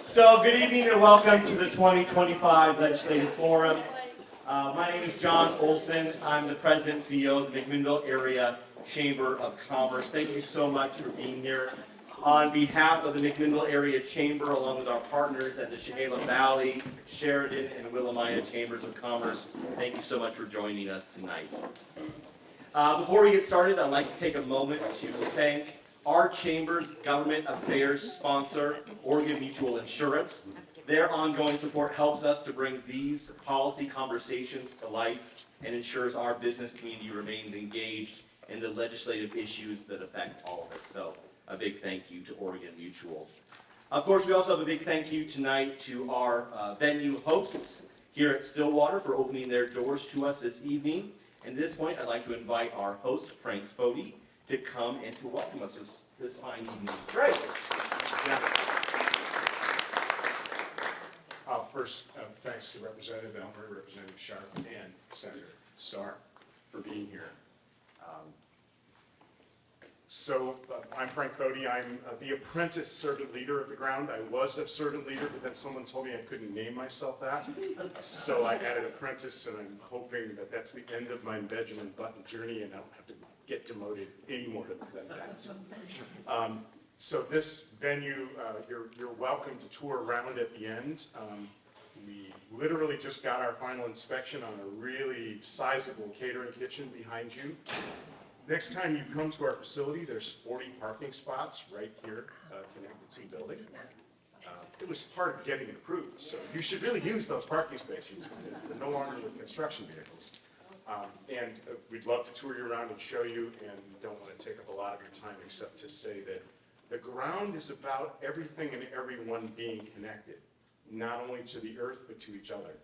So good evening and welcome to the 2025 Legislative Forum. My name is John Olson. I'm the President and CEO of the McMinnville Area Chamber of Commerce. Thank you so much for being here. On behalf of the McMinnville Area Chamber, along with our partners at the Yamhill Valley, Sheridan, and Willamina Chambers of Commerce, thank you so much for joining us tonight. Before we get started, I'd like to take a moment to thank our Chamber's Government Affairs sponsor, Oregon Mutual Insurance. Their ongoing support helps us to bring these policy conversations to life and ensures our business community remains engaged in the legislative issues that affect all of us. So a big thank you to Oregon Mutual. Of course, we also have a big thank you tonight to our venue hosts here at Stillwater for opening their doors to us this evening. And at this point, I'd like to invite our host, Frank Fody, to come and to welcome us this fine evening. Great. Yeah. First, thanks to Representative Elmer, Representative Sharp, and Senator Starr for being here. I'm Frank Fody. I'm the apprentice servant leader of the ground. I was a servant leader, but then someone told me I couldn't name myself that. So I added apprentice, and I'm hoping that that's the end of my Benjamin Button journey, and I don't have to get demoted any more than that. So this venue, you're welcome to tour around at the end. We literally just got our final inspection on a really sizable catering kitchen behind you. Next time you come to our facility, there's 40 parking spots right here, connected to the building. It was part of getting it approved, so you should really use those parking spaces because they're no longer with construction vehicles. And we'd love to tour you around and show you, and don't want to take up a lot of your time except to say that the ground is about everything and everyone being connected, not only to the earth, but to each other.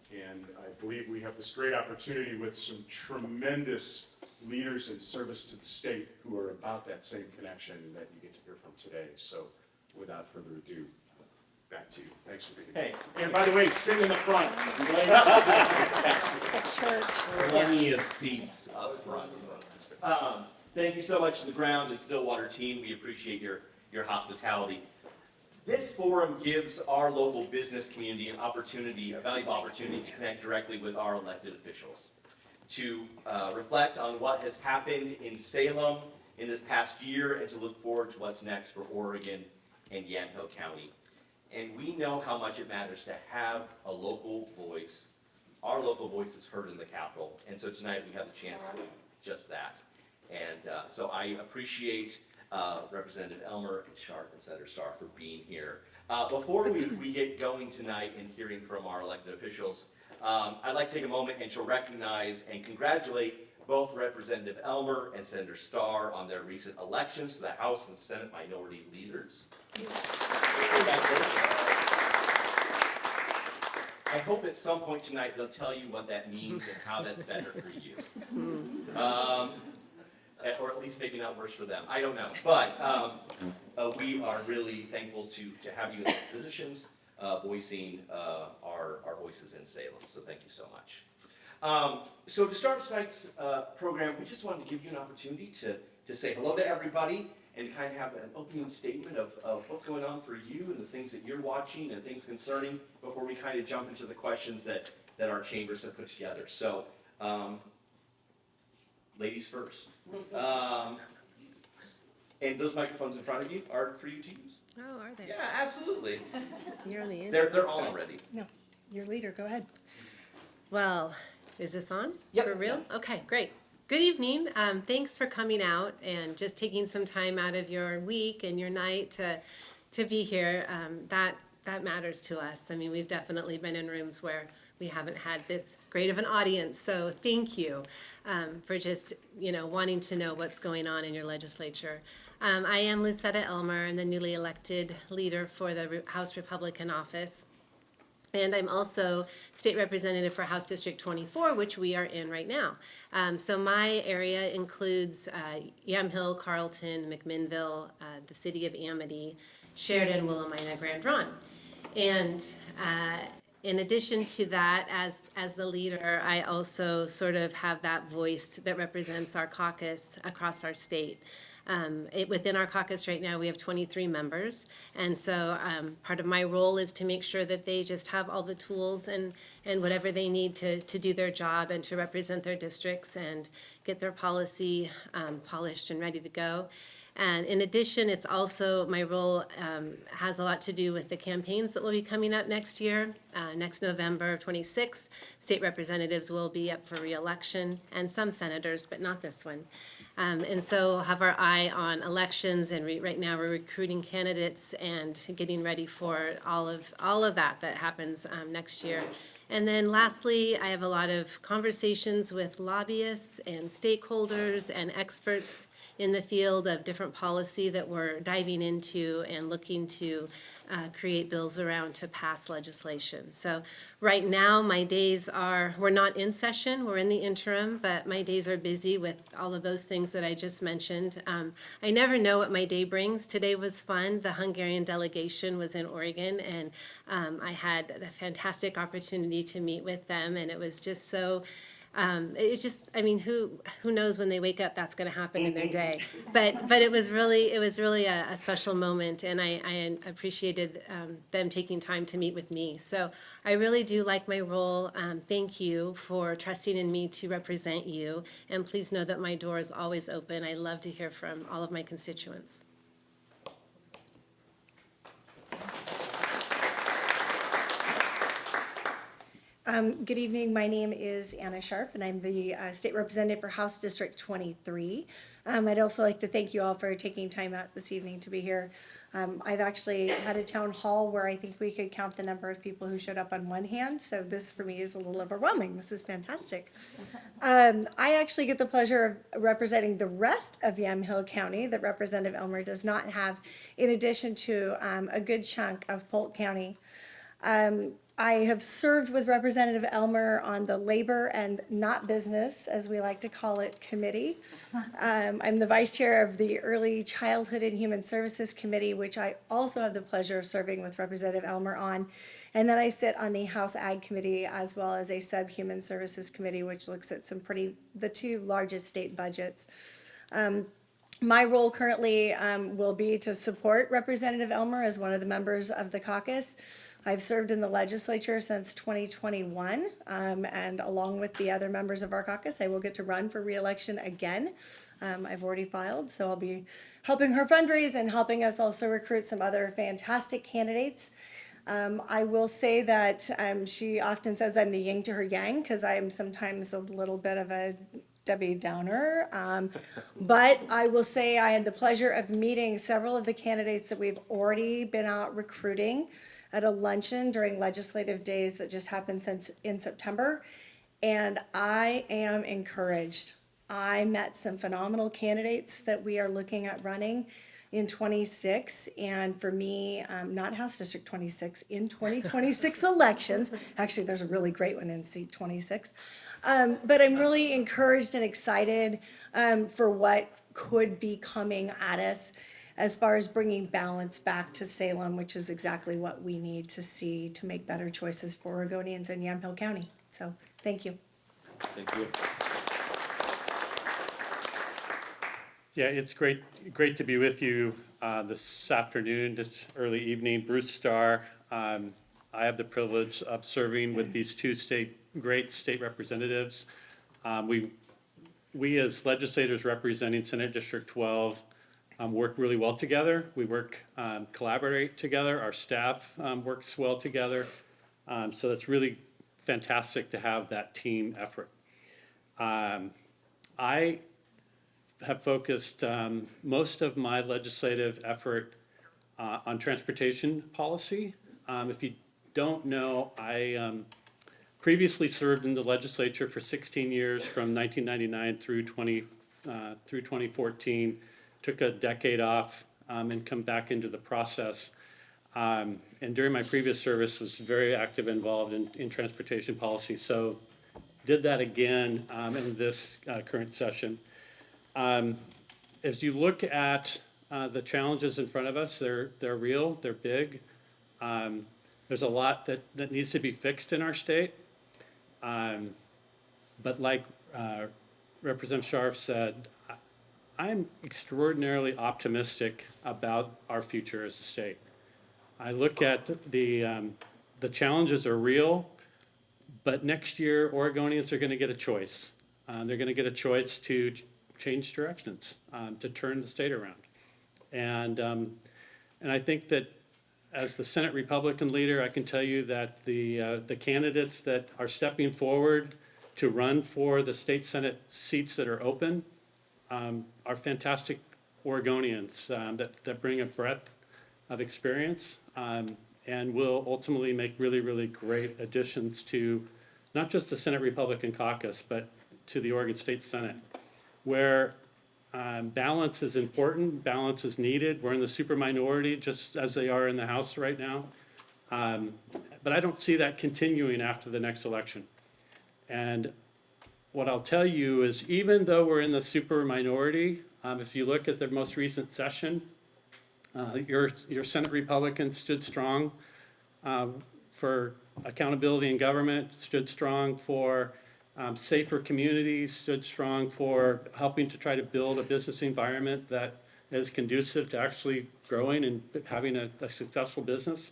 And I believe we have this great opportunity with some tremendous leaders in service to the state who are about that same connection that you get to hear from today. So without further ado, back to you. Thanks for being here. Hey, and by the way, sit in the front. Plenty of seats up front. Thank you so much to the Ground and Stillwater team. We appreciate your hospitality. This forum gives our local business community a valuable opportunity to connect directly with our elected officials, to reflect on what has happened in Salem in this past year, and to look forward to what's next for Oregon and Yamhill County. And we know how much it matters to have a local voice. Our local voice is heard in the Capitol, and so tonight we have the chance to do just that. And so I appreciate Representative Elmer and Sharp and Senator Starr for being here. Before we get going tonight and hearing from our elected officials, I'd like to take a moment and to recognize and congratulate both Representative Elmer and Senator Starr on their recent elections to the House and Senate Minority Leaders. I hope at some point tonight they'll tell you what that means and how that's better for you. Or at least maybe not worse for them. I don't know. But we are really thankful to have you in these positions, voicing our voices in Salem. So thank you so much. So to start tonight's program, we just wanted to give you an opportunity to say hello to everybody and kind of have an opening statement of what's going on for you and the things that you're watching and things concerning before we kind of jump into the questions that our chambers have put together. So, ladies first. And those microphones in front of you are for you to use. Oh, are they? Yeah, absolutely. You're on the end. They're on already. No, your leader, go ahead. Well, is this on? Yep. For real? Okay, great. Good evening. Thanks for coming out and just taking some time out of your week and your night to be here. That matters to us. I mean, we've definitely been in rooms where we haven't had this great of an audience. So thank you for just wanting to know what's going on in your legislature. I am Lucetta Elmer. I'm the newly elected leader for the House Republican office. And I'm also state representative for House District 24, which we are in right now. So my area includes Yamhill, Carlton, McMinnville, the city of Amity, Sheridan, Willamina, Grand Ronde. And in addition to that, as the leader, I also sort of have that voice that represents our caucus across our state. Within our caucus right now, we have 23 members. And so part of my role is to make sure that they just have all the tools and whatever they need to do their job and to represent their districts and get their policy polished and ready to go. And in addition, it's also, my role has a lot to do with the campaigns that will be coming up next year. Next November 26th, state representatives will be up for re-election, and some senators, but not this one. And so have our eye on elections, and right now we're recruiting candidates and getting ready for all of that happens next year. And then lastly, I have a lot of conversations with lobbyists and stakeholders and experts in the field of different policy that we're diving into and looking to create bills around to pass legislation. So right now, my days we're not in session, we're in the interim, but my days are busy with all of those things that I just mentioned. I never know what my day brings. Today was fun. The Hungarian delegation was in Oregon, and I had a fantastic opportunity to meet with them, and it was just so it's just, I mean, who knows when they wake up that's going to happen in their day. But it was really a special moment, and I appreciated them taking time to meet with me. So I really do like my role. Thank you for trusting in me to represent you, and please know that my door is always open. I love to hear from all of my constituents. Good evening. My name is Anna Scharf, and I'm the state representative for House District 23. I'd also like to thank you all for taking time out this evening to be here. I've actually had a town hall where I think we could count the number of people who showed up on one hand, so this for me is a little overwhelming. This is fantastic. I actually get the pleasure of representing the rest of Yamhill County that Representative Elmer does not have, in addition to a good chunk of Polk County. I have served with Representative Elmer on the Labor and Not Business, as we like to call it, committee. I'm the vice chair of the Early Childhood and Human Services Committee, which I also have the pleasure of serving with Representative Elmer on. And then I sit on the House Ag Committee as well as a Sub-Human Services Committee, which looks at the two largest state budgets. My role currently will be to support Representative Elmer as one of the members of the caucus. I've served in the legislature since 2021, and along with the other members of our caucus, I will get to run for re-election again. I've already filed, so I'll be helping her fundraise and helping us also recruit some other fantastic candidates. I will say that she often says I'm the yin to her yang, because I am sometimes a little bit of a Debbie Downer, but I will say I had the pleasure of meeting several of the candidates that we've already been out recruiting at a luncheon during legislative days that just happened in September, and I am encouraged. I met some phenomenal candidates that we are looking at running in 26, and for me, not House District 26, in 2026 elections. Actually, there's a really great one in seat 26. But I'm really encouraged and excited for what could be coming at us as far as bringing balance back to Salem, which is exactly what we need to see to make better choices for Oregonians in Yamhill County. So, thank you. Thank you. Yeah, it's great to be with you this afternoon, this early evening. Bruce Starr. I have the privilege of serving with these two great state representatives. We as legislators representing Senate District 12 work really well together. We collaborate together. Our staff works well together. So it's really fantastic to have that team effort. I have focused most of my legislative effort on transportation policy. If you don't know, I previously served in the legislature for 16 years, from 1999 through 2014. Took a decade off and come back into the process. And during my previous service was very active involved in transportation policy. So did that again in this current session. As you look at the challenges in front of us, they're real, they're big. There's a lot that needs to be fixed in our state. But like Representative Scharf said, I'm extraordinarily optimistic about our future as a state. I look at the challenges are real, but next year Oregonians are going to get a choice. They're going to get a choice to change directions, to turn the state around. And I think that as the Senate Republican leader, I can tell you that the candidates that are stepping forward to run for the state Senate seats that are open are fantastic Oregonians that bring a breadth of experience and will ultimately make really, really great additions to not just the Senate Republican caucus, but to the Oregon State Senate, where balance is important, balance is needed. We're in the super minority, just as they are in the House right now. But I don't see that continuing after the next election. And what I'll tell you is, even though we're in the super minority, if you look at the most recent session, your Senate Republicans stood strong for accountability in government, stood strong for safer communities, stood strong for helping to try to build a business environment that is conducive to actually growing and having a successful business.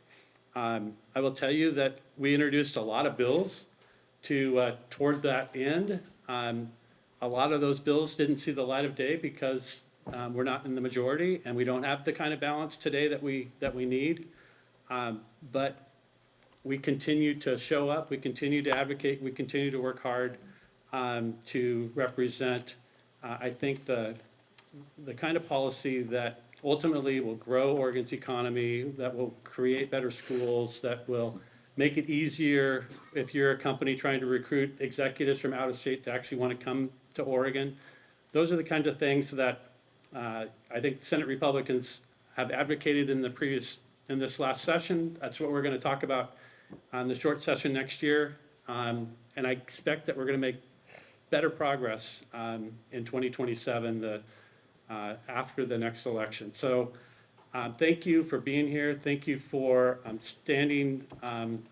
I will tell you that we introduced a lot of bills toward that end. A lot of those bills didn't see the light of day because we're not in the majority and we don't have the kind of balance today that we need. But we continue to show up, we continue to advocate, we continue to work hard to represent, I think, the kind of policy that ultimately will grow Oregon's economy, that will create better schools, that will make it easier if you're a company trying to recruit executives from out of state to actually want to come to Oregon. Those are the kinds of things that I think Senate Republicans have advocated in this last session. That's what we're going to talk about on the short session next year. And I expect that we're going to make better progress in 2027 after the next election. So thank you for being here. Thank you for standing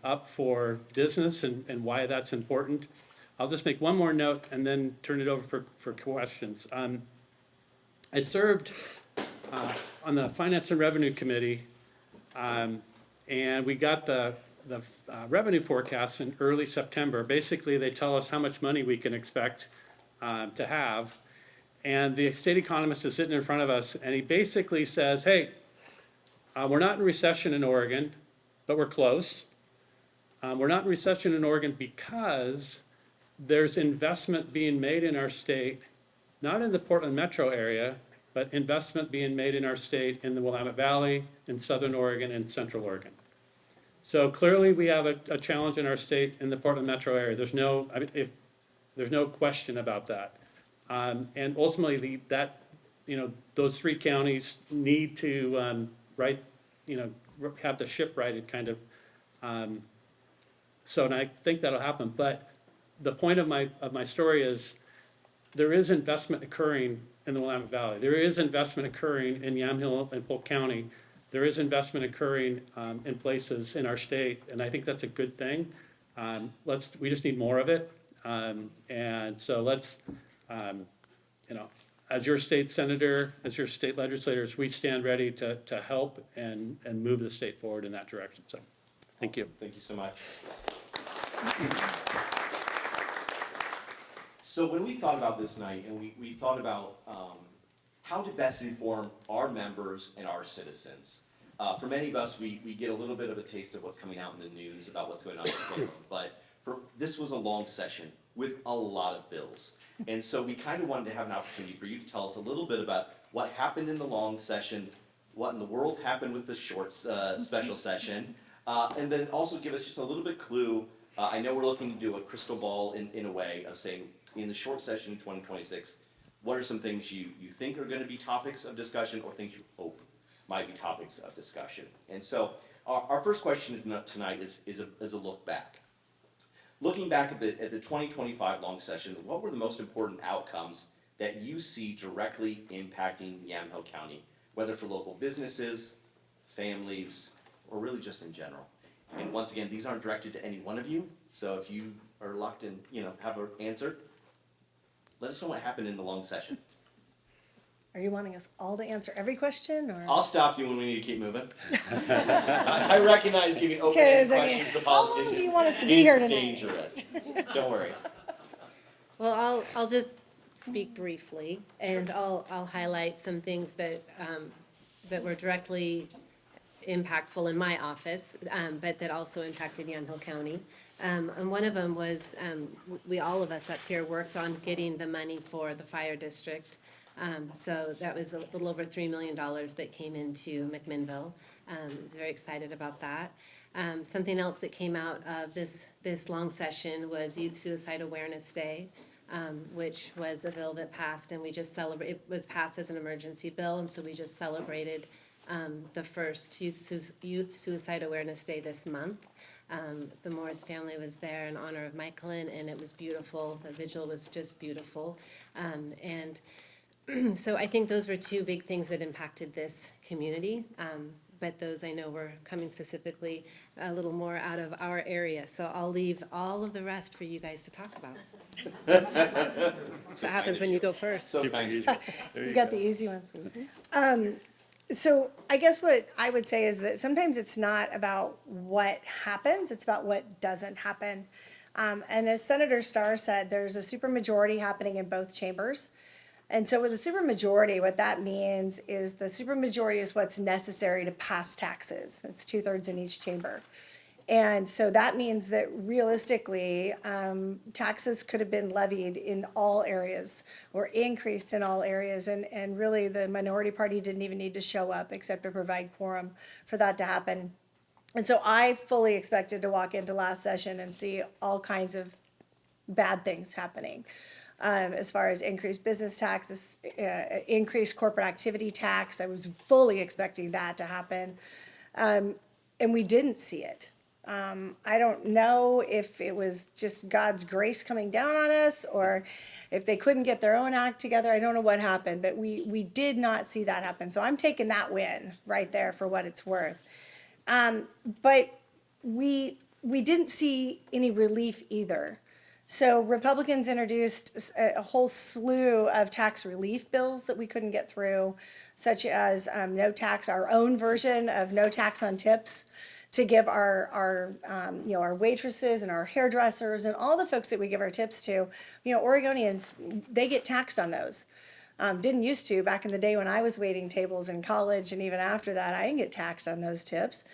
up for business and why that's important. I'll just make one more note and then turn it over for questions. I served on the Finance and Revenue Committee, and we got the revenue forecasts in early September. Basically, they tell us how much money we can expect to have. And the state economist is sitting in front of us, and he basically says, hey, we're not in recession in Oregon, but we're close. We're not in recession in Oregon because there's investment being made in our state, not in the Portland metro area, but investment being made in our state in the Willamette Valley, in Southern Oregon, and Central Oregon. So clearly we have a challenge in our state in the Portland metro area. There's no question about that. And ultimately those three counties need to have the ship righted kind of. And I think that'll happen. But the point of my story is there is investment occurring in the Willamette Valley. There is investment occurring in Yamhill and Polk County. There is investment occurring in places in our state, and I think that's a good thing. We just need more of it. And so let's, as your state senator, as your state legislators, we stand ready to help and move the state forward in that direction. So, thank you. Thank you so much. So when we thought about this night, and we thought about how to best inform our members and our citizens. For many of us, we get a little bit of a taste of what's coming out in the news about what's going on in Portland, but this was a long session with a lot of bills. And so we kind of wanted to have an opportunity for you to tell us a little bit about what happened in the long session, what in the world happened with the short special session, and then also give us just a little bit clue. I know we're looking to do a crystal ball in a way of saying, in the short session in 2026, what are some things you think are going to be topics of discussion or things you hope might be topics of discussion? And so our first question tonight is a look back. Looking back at the 2025 long session, what were the most important outcomes that you see directly impacting Yamhill County, whether for local businesses, families, or really just in general? And once again, these aren't directed to any one of you, so if you are locked in, have an answer, let us know what happened in the long session. Are you wanting us all to answer every question, or? I'll stop you when we need to keep moving. I recognize giving open-ended 'Cause, I mean, questions to how long politicians. do you want us to be here is tonight? dangerous. Don't worry. Well, I'll just speak briefly, and I'll highlight some things that, that were directly impactful in my office, but that also impacted Yamhill County. And one of them was, all of us up here worked on getting the money for the fire district. So that was a little over $3 million that came into McMinnville. Very excited about that. Something else that came out of this long session was Youth Suicide Awareness Day, which was a bill that passed, and we just celebrated, it was passed as an emergency bill, and so we just celebrated the first Youth Suicide Awareness Day this month. The Morris family was there in honor of Michaelin, and it was beautiful. The vigil was just beautiful. And so I think those were two big things that impacted this community. But those I know were coming specifically a little more out of our area. So I'll leave all of the rest for you guys to talk about. So that happens when you go first. So kind of you. You got the easy ones. So I guess what I would say is that sometimes it's not about what happens, it's about what doesn't happen. And as Senator Starr said, there's a supermajority happening in both chambers. And so with a supermajority, what that means is the supermajority is what's necessary to pass taxes. It's 2/3 in each chamber. And so that means that realistically, taxes could have been levied in all areas or increased in all areas. And really, the minority party didn't even need to show up except to provide quorum for that to happen. And so I fully expected to walk into last session and see all kinds of bad things happening. As far as increased business taxes, increased corporate activity tax, I was fully expecting that to happen. And we didn't see it. I don't know if it was just God's grace coming down on us or if they couldn't get their own act together. I don't know what happened, but we did not see that happen. So I'm taking that win right there for what it's worth. But we didn't see any relief either. So Republicans introduced a whole slew of tax relief bills that we couldn't get through, such as no tax, our own version of no tax on tips, to give our waitresses and our hairdressers and all the folks that we give our tips to, Oregonians, they get taxed on those. Didn't used to back in the day when I was waiting tables in college, and even after that, I didn't get taxed on those tips.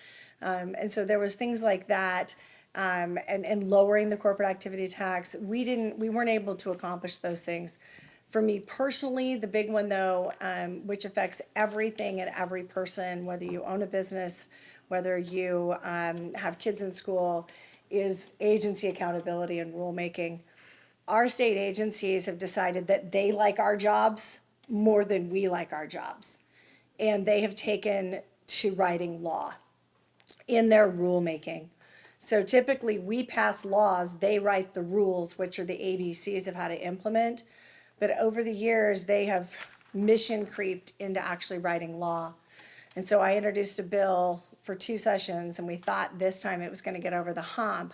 And so there was things like that, and lowering the corporate activity tax. We weren't able to accomplish those things. For me personally, the big one though, which affects everything and every person, whether you own a business, whether you have kids in school, is agency accountability and rulemaking. Our state agencies have decided that they like our jobs more than we like our jobs. And they have taken to writing law in their rulemaking. So typically we pass laws, they write the rules, which are the ABCs of how to implement. But over the years, they have mission creeped into actually writing law. And so I introduced a bill for 2 sessions, and we thought this time it was going to get over the hump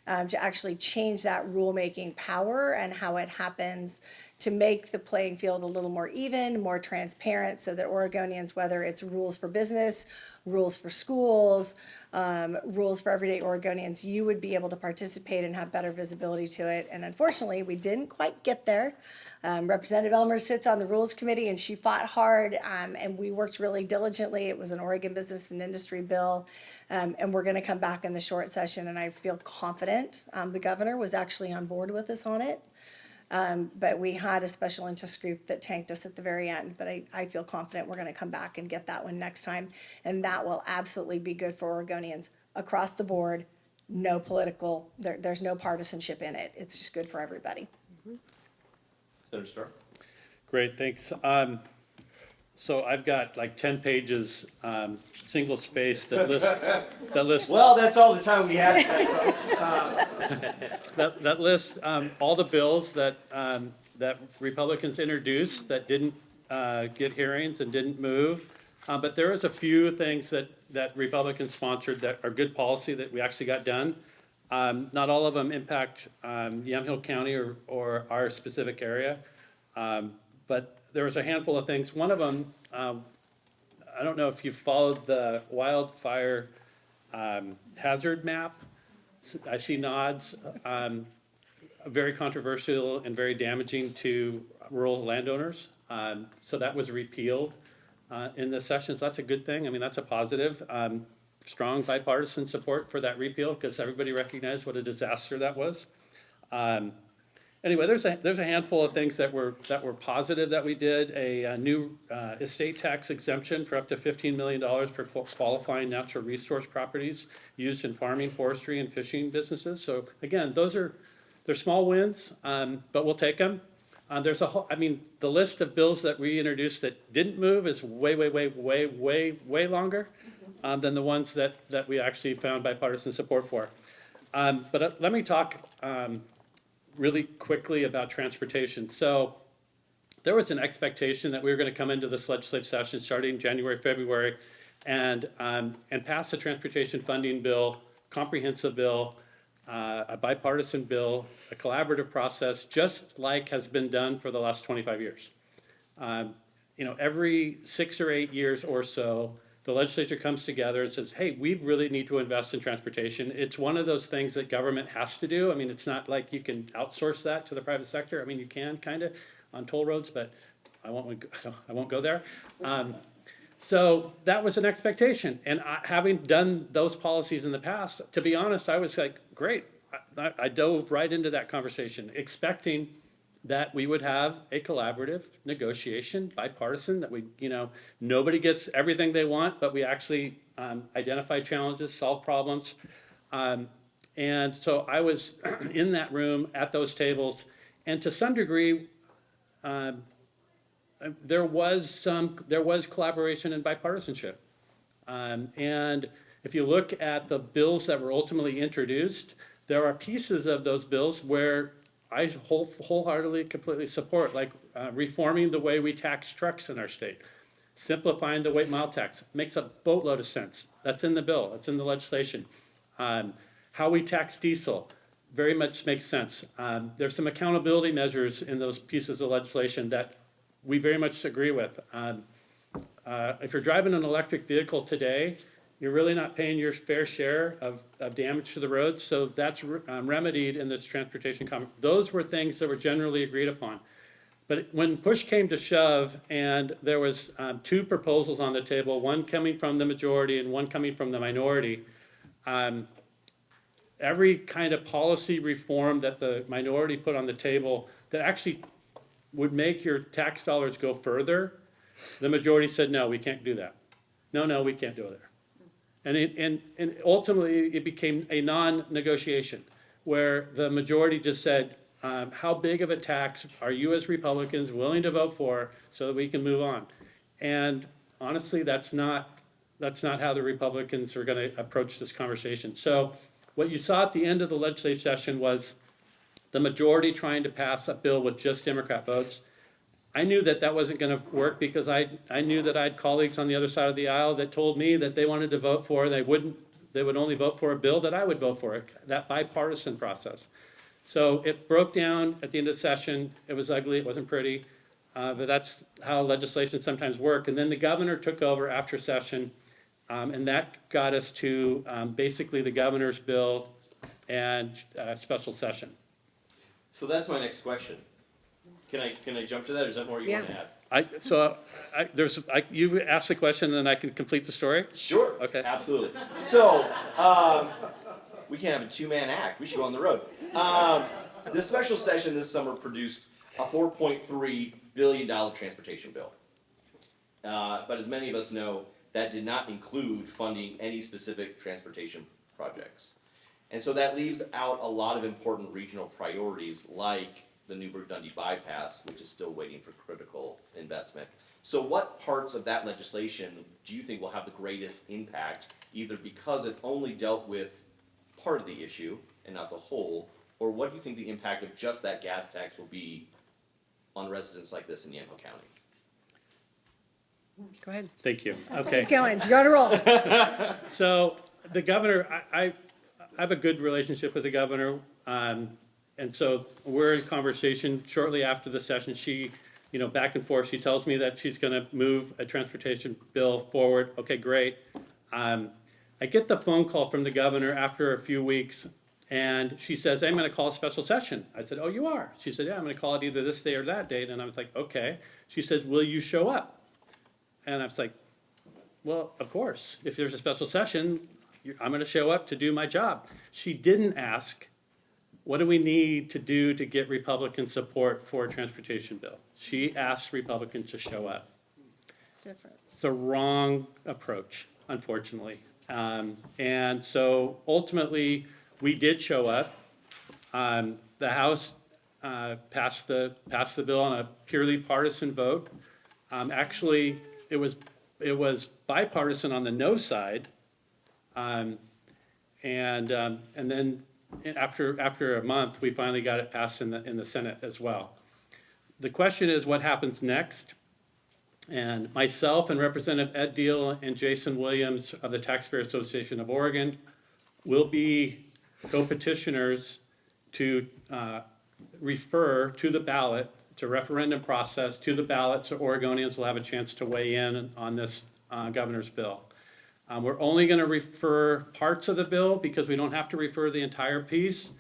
to actually change that rulemaking power and how it happens to make the playing field a little more even, more transparent, so that Oregonians, whether it's rules for business, rules for schools, rules for everyday Oregonians, you would be able to participate and have better visibility to it. And unfortunately, we didn't quite get there. Representative Elmer sits on the Rules Committee, and she fought hard, and we worked really diligently. It was an Oregon Business and Industry bill, and we're going to come back in the short session, and I feel confident. The governor was actually on board with us on it, but we had a special interest group that tanked us at the very end. But I feel confident we're going to come back and get that one next time, and that will absolutely be good for Oregonians across the board. No political, there's no partisanship in it. It's just good for everybody. Senator Starr? Great, thanks. So I've got like 10 pages, single spaced that list Well, that's all the time we have today, folks. that lists all the bills that Republicans introduced that didn't get hearings and didn't move. But there is a few things that Republicans sponsored that are good policy that we actually got done. Not all of them impact Yamhill County or our specific area, but there was a handful of things. One of them, I don't know if you followed the wildfire hazard map. I see nods. Very controversial and very damaging to rural landowners. So that was repealed in the session. So that's a good thing. I mean, that's a positive. Strong bipartisan support for that repeal because everybody recognized what a disaster that was. Anyway, there's a handful of things that were positive that we did. A new estate tax exemption for up to $15 million for qualifying natural resource properties used in farming, forestry, and fishing businesses. So again, they're small wins, but we'll take them. There's a whole, I mean, the list of bills that we introduced that didn't move is way longer than the ones that we actually found bipartisan support for. But let me talk really quickly about transportation. So there was an expectation that we were going to come into this legislative session starting January, February, and pass a transportation funding bill, comprehensive bill, a bipartisan bill, a collaborative process, just like has been done for the last 25 years. Every 6 or 8 years or so, the legislature comes together and says, hey, we really need to invest in transportation. It's one of those things that government has to do. I mean, it's not like you can outsource that to the private sector. I mean, you can kind of on toll roads, but I won't go there. So that was an expectation. And having done those policies in the past, to be honest, I was like, great. I dove right into that conversation, expecting that we would have a collaborative negotiation, bipartisan, that we, nobody gets everything they want, but we actually identify challenges, solve problems. And so I was in that room at those tables, and to some degree, there was collaboration and bipartisanship. And if you look at the bills that were ultimately introduced, there are pieces of those bills where I wholeheartedly, completely support, like reforming the way we tax trucks in our state, simplifying the weight mile tax. Makes a boatload of sense. That's in the bill. That's in the legislation. How we tax diesel very much makes sense. There's some accountability measures in those pieces of legislation that we very much agree with. If you're driving an electric vehicle today, you're really not paying your fair share of damage to the roads, so that's remedied in this transportation comment. Those were things that were generally agreed upon. But when push came to shove and there was 2 proposals on the table, one coming from the majority and one coming from the minority, every kind of policy reform that the minority put on the table that actually would make your tax dollars go further, the majority said, no, we can't do that. No, we can't do it there. And ultimately, it became a non-negotiation, where the majority just said, how big of a tax are you as Republicans willing to vote for so that we can move on? And honestly, that's not how the Republicans are going to approach this conversation. So what you saw at the end of the legislative session was the majority trying to pass a bill with just Democrat votes. I knew that wasn't going to work because I knew that I had colleagues on the other side of the aisle that told me that they wanted to vote for, they would only vote for a bill that I would vote for, that bipartisan process. So it broke down at the end of the session. It was ugly, it wasn't pretty, but that's how legislation sometimes works. And then the governor took over after session, and that got us to basically the governor's bill and special session. So that's my next question. Can I jump to that, or is that more you want to add? You ask the question, and then I can complete the story? Sure. Okay. Absolutely. So, we can't have a 2-man act. We should go on the road. The special session this summer produced a $4.3 billion transportation bill. But as many of us know, that did not include funding any specific transportation projects. And so that leaves out a lot of important regional priorities like the Newburgh-Dundee bypass, which is still waiting for critical investment. So what parts of that legislation do you think will have the greatest impact, either because it only dealt with part of the issue and not the whole, or what do you think the impact of just that gas tax will be on residents like this in Yamhill County? Go ahead. Thank you. Okay. Keep going. You're on a roll. So the governor, I have a good relationship with the governor, and so we're in conversation shortly after the session. She back and forth. She tells me that she's going to move a transportation bill forward. Okay, great. I get the phone call from the governor after a few weeks, and she says, I'm going to call a special session. I said, oh, you are? She said, yeah, I'm going to call it either this day or that date. And I was like, okay. She said, will you show up? And I was like, well, of course. If there's a special session, I'm going to show up to do my job. She didn't ask, what do we need to do to get Republican support for a transportation bill? She asked Republicans to show up. Difference. It's the wrong approach, unfortunately. And so ultimately, we did show up. The House passed the bill on a purely partisan vote. Actually, it was bipartisan on the no side, and then after a month, we finally got it passed in the Senate as well. The question is, what happens next? And myself and Representative Ed Deal and Jason Williams of the Taxpayer Association of Oregon will be co-petitioners to refer to the ballot, to referendum process, to the ballot, so Oregonians will have a chance to weigh in on this governor's bill. We're only going to refer parts of the bill because we don't have to refer the entire piece.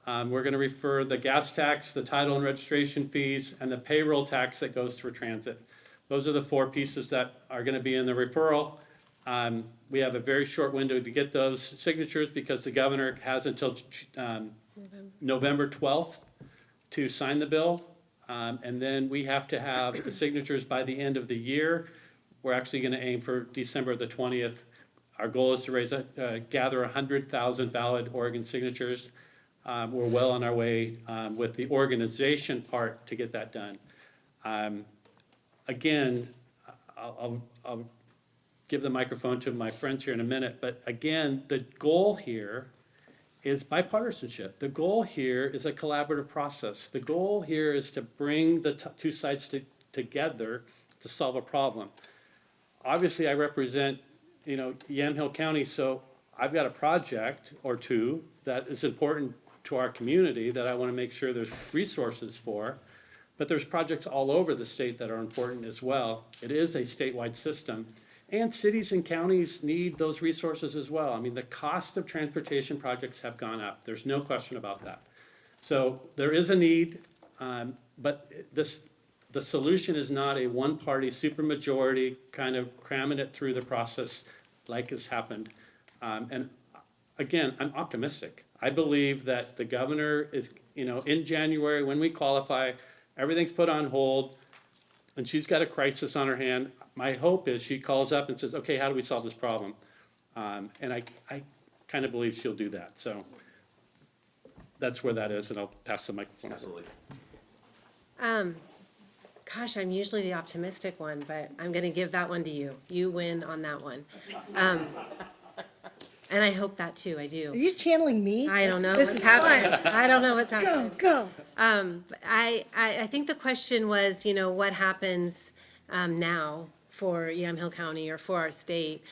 We're going to refer the gas tax, the title and registration fees, and the payroll tax that goes through transit. Those are the 4 pieces that are going to be in the referral. We have a very short window to get those signatures because the governor has until November 12th to sign the bill. And then we have to have the signatures by the end of the year. We're actually going to aim for December the 20th. Our goal is to gather 100,000 valid Oregon signatures. We're well on our way with the organization part to get that done. Again, I'll give the microphone to my friends here in a minute, but again, the goal here is bipartisanship. The goal here is a collaborative process. The goal here is to bring the two sides together to solve a problem. Obviously, I represent, Yamhill County, so I've got a project or two that is important to our community that I want to make sure there's resources for. But there's projects all over the state that are important as well. It is a statewide system. And cities and counties need those resources as well. I mean, the cost of transportation projects have gone up. There's no question about that. So there is a need, but the solution is not a one-party supermajority kind of cramming it through the process like has happened. And again, I'm optimistic. I believe that the governor is, in January when we qualify, everything's put on hold, and she's got a crisis on her hand. My hope is she calls up and says, okay, how do we solve this problem? And I kind of believe she'll do that. So that's where that is, and I'll pass the microphone. Absolutely. Gosh, I'm usually the optimistic one, but I'm going to give that one to you. You win on that one. And I hope that too, I do. Are you channeling me? I don't know This what's is happening. fun. I don't know what's happening. Go. I think the question was, what happens now for Yamhill County or for our state?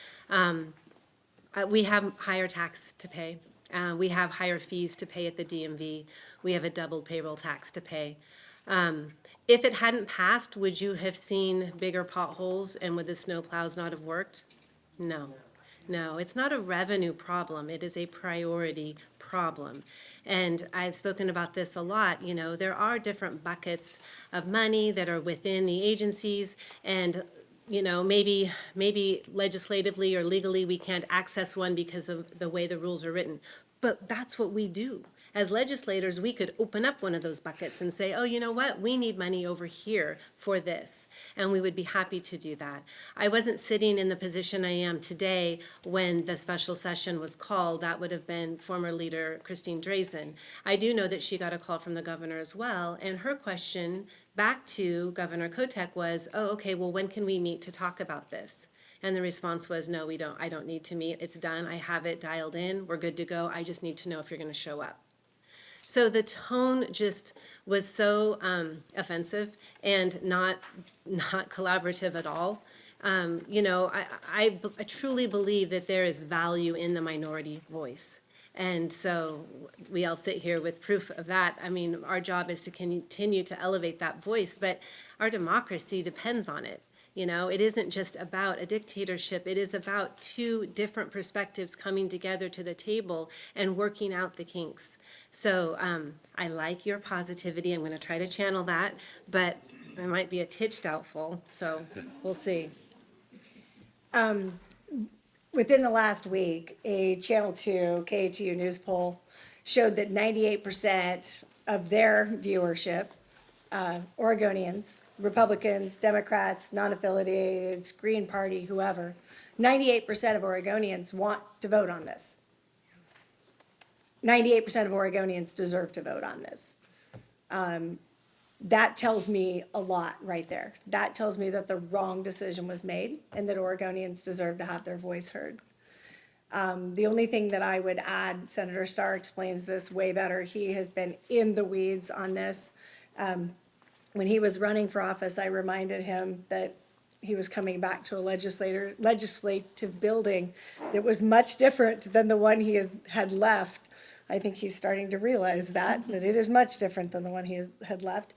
We have higher tax to pay. We have higher fees to pay at the DMV. We have a doubled payroll tax to pay. If it hadn't passed, would you have seen bigger potholes and would the snow plows not have worked? No, it's not a revenue problem. It is a priority problem. And I've spoken about this a lot. There are different buckets of money that are within the agencies, and maybe legislatively or legally we can't access one because of the way the rules are written. But that's what we do. As legislators, we could open up one of those buckets and say, oh, you know what? We need money over here for this. And we would be happy to do that. I wasn't sitting in the position I am today when the special session was called. That would have been former leader Christine Drazen. I do know that she got a call from the governor as well. And her question back to Governor Kotek was, oh, okay, well, when can we meet to talk about this? And the response was, no, we don't. I don't need to meet. It's done. I have it dialed in. We're good to go. I just need to know if you're going to show up. So the tone just was so offensive and not collaborative at all. I truly believe that there is value in the minority voice. And so we all sit here with proof of that. I mean, our job is to continue to elevate that voice, but our democracy depends on it. You know, it isn't just about a dictatorship. It is about two different perspectives coming together to the table and working out the kinks. So I like your positivity. I'm going to try to channel that, but I might be a titch doubtful, so we'll see. Within the last week, a Channel 2 KATU news poll showed that 98% of their viewership, Oregonians, Republicans, Democrats, non-affiliated, Green Party, whoever, 98% of Oregonians want to vote on this. 98% of Oregonians deserve to vote on this. That tells me a lot right there. That tells me that the wrong decision was made and that Oregonians deserve to have their voice heard. The only thing that I would add, Senator Starr explains this way better. He has been in the weeds on this. When he was running for office, I reminded him that he was coming back to a legislative building that was much different than the one he had left. I think he's starting to realize that it is much different than the one he had left.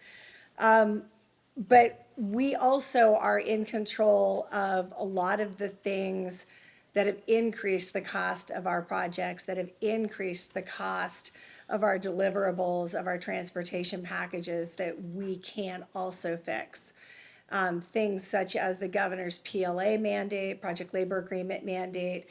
But we also are in control of a lot of the things that have increased the cost of our projects, that have increased the cost of our deliverables, of our transportation packages that we can also fix. Things such as the governor's PLA mandate, project labor agreement mandate,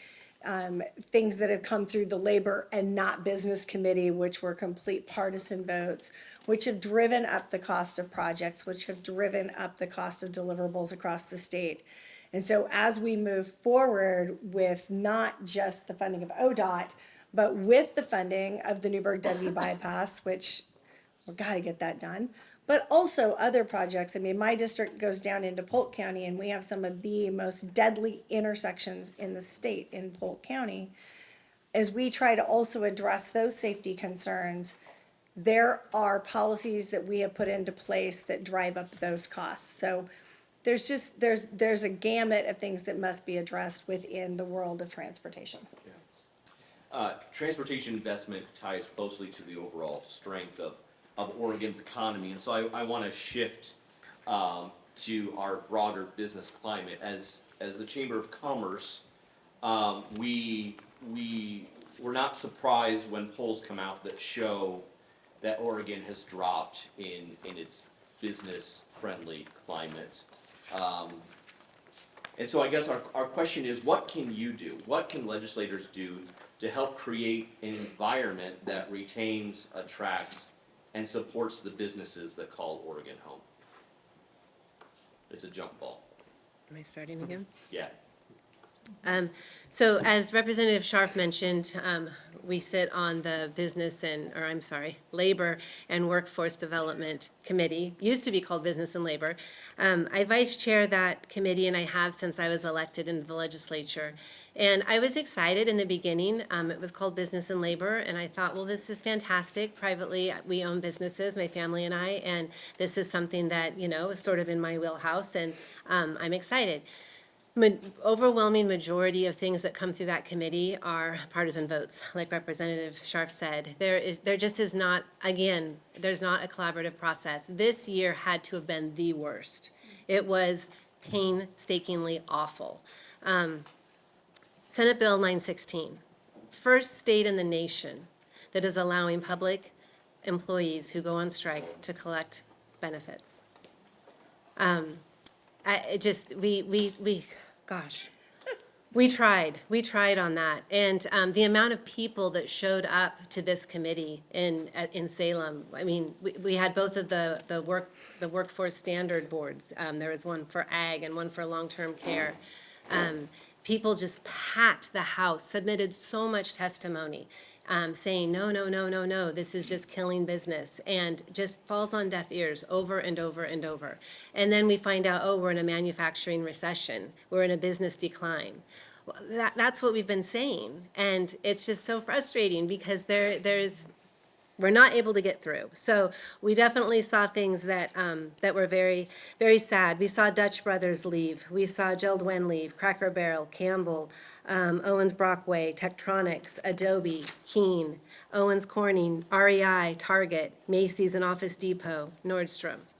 things that have come through the Labor and Not Business Committee, which were complete partisan votes, which have driven up the cost of projects, which have driven up the cost of deliverables across the state. And so as we move forward with not just the funding of ODOT, but with the funding of the Newburgh-Dundee bypass, which we've got to get that done, but also other projects. I mean, my district goes down into Polk County, and we have some of the most deadly intersections in the state in Polk County. As we try to also address those safety concerns, there are policies that we have put into place that drive up those costs. So there's a gamut of things that must be addressed within the world of transportation. Transportation investment ties closely to the overall strength of Oregon's economy, and so I want to shift to our broader business climate. As the Chamber of Commerce, we're not surprised when polls come out that show that Oregon has dropped in its business-friendly climate. And so I guess our question is, what can you do? What can legislators do to help create an environment that retains, attracts, and supports the businesses that call Oregon home? It's a jump ball. Am I starting again? Yeah. So as Representative Scharf mentioned, we sit on the Labor and Workforce Development Committee, used to be called Business and Labor. I vice chair that committee, and I have since I was elected into the legislature. And I was excited in the beginning. It was called Business and Labor, and I thought, well, this is fantastic. Privately, we own businesses, my family and I, and this is something that, you know, is sort of in my wheelhouse, and I'm excited. Overwhelming majority of things that come through that committee are partisan votes, like Representative Scharf said. There just is not, again, there's not a collaborative process. This year had to have been the worst. It was painstakingly awful. Senate Bill 916, first state in the nation that is allowing public employees who go on strike to collect benefits. We tried on that. And the amount of people that showed up to this committee in Salem, I mean, we had both of the workforce standard boards. There was one for ag and one for long-term care. People just packed the house, submitted so much testimony, saying, no, this is just killing business, and just falls on deaf ears over and over and over. And then we find out, oh, we're in a manufacturing recession. We're in a business decline. Well, that's what we've been saying. And it's just so frustrating because we're not able to get through. So we definitely saw things that were very, very sad. We saw Dutch Brothers leave. We saw Jeld-Wen leave, Cracker Barrel, Campbell, Owens Brockway, Tektronix, Adobe, Keene, Owens Corning, REI, Target, Macy's and Office Depot, Nordstrom.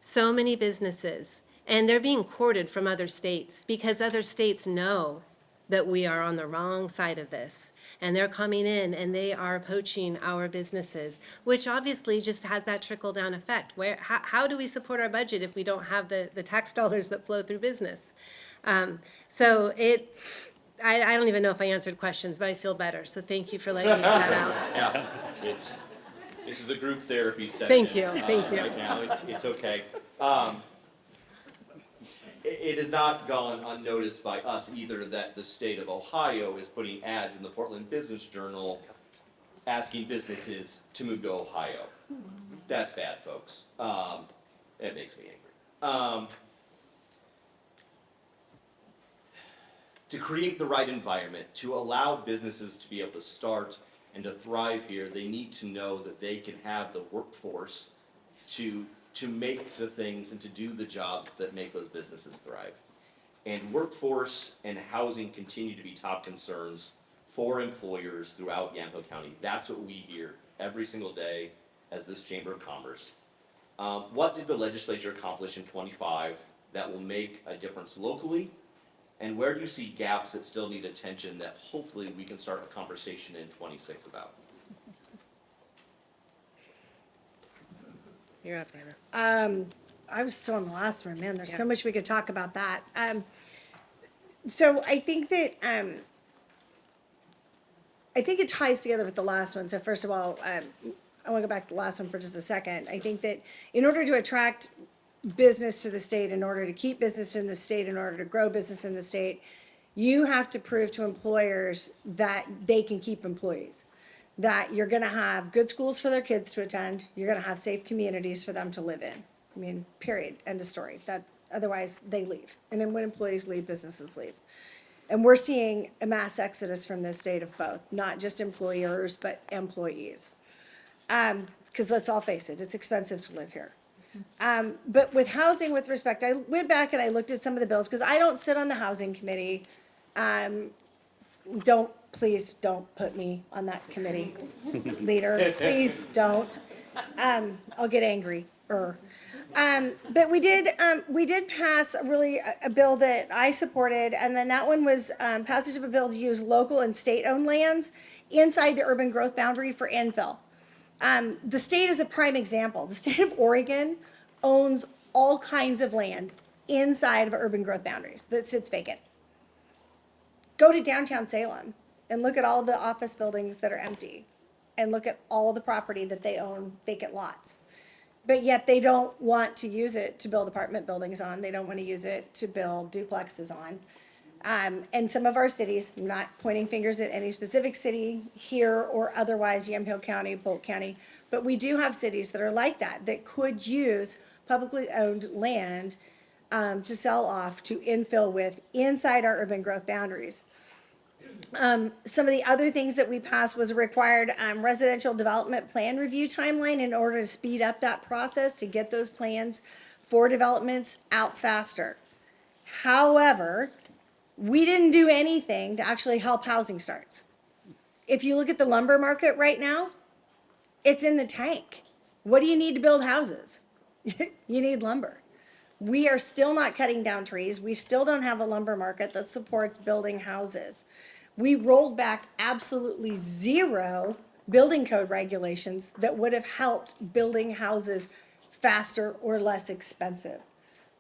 so many businesses, and they're being courted from other states because other states know that we are on the wrong side of this. And they're coming in and they are poaching our businesses, which obviously just has that trickle-down effect. How do we support our budget if we don't have the tax dollars that flow through business? So I don't even know if I answered questions, but I feel better. So thank you for letting me get that out. Yeah, this is a group therapy session. Thank you. Right now, it's okay. It has not gone unnoticed by us either that the state of Ohio is putting ads in the Portland Business Journal asking businesses to move to Ohio. That's bad, folks. It makes me angry. To create the right environment, to allow businesses to be able to start and to thrive here, they need to know that they can have the workforce to make the things and to do the jobs that make those businesses thrive. And workforce and housing continue to be top concerns for employers throughout Yamhill County. That's what we hear every single day as this Chamber of Commerce. What did the legislature accomplish in '25 that will make a difference locally? And where do you see gaps that still need attention that hopefully we can start a conversation in '26 about? You're up, Anna. I was still in the last one, man. There's Yeah. so much we could talk about that. So I think that it ties together with the last one. So first of all, I want to go back to the last one for just a second. I think that in order to attract business to the state, in order to keep business in the state, in order to grow business in the state, you have to prove to employers that they can keep employees, that you're going to have good schools for their kids to attend, you're going to have safe communities for them to live in. I mean, period, end of story. That otherwise they leave. And then when employees leave, businesses leave. And we're seeing a mass exodus from this state of both, not just employers, but employees. Because let's all face it, it's expensive to live here. But with housing, with respect, I went back and I looked at some of the bills, because I don't sit on the housing committee. Please don't put me on that committee, leader. Please don't. I'll get angry. But we did pass a bill that I supported, and then that one was passage of a bill to use local and state-owned lands inside the urban growth boundary for infill. The state is a prime example. The state of Oregon owns all kinds of land inside of urban growth boundaries that sits vacant. Go to downtown Salem and look at all the office buildings that are empty, and look at all the property that they own, vacant lots. But yet they don't want to use it to build apartment buildings on. They don't want to use it to build duplexes on. And some of our cities, I'm not pointing fingers at any specific city here or otherwise, Yamhill County, Polk County, but we do have cities that are like that could use publicly owned land to sell off, to infill with inside our urban growth boundaries. Some of the other things that we passed was a required residential development plan review timeline in order to speed up that process, to get those plans for developments out faster. However, we didn't do anything to actually help housing starts. If you look at the lumber market right now, it's in the tank. What do you need to build houses? You need lumber. We are still not cutting down trees. We still don't have a lumber market that supports building houses. We rolled back absolutely zero building code regulations that would have helped building houses faster or less expensive.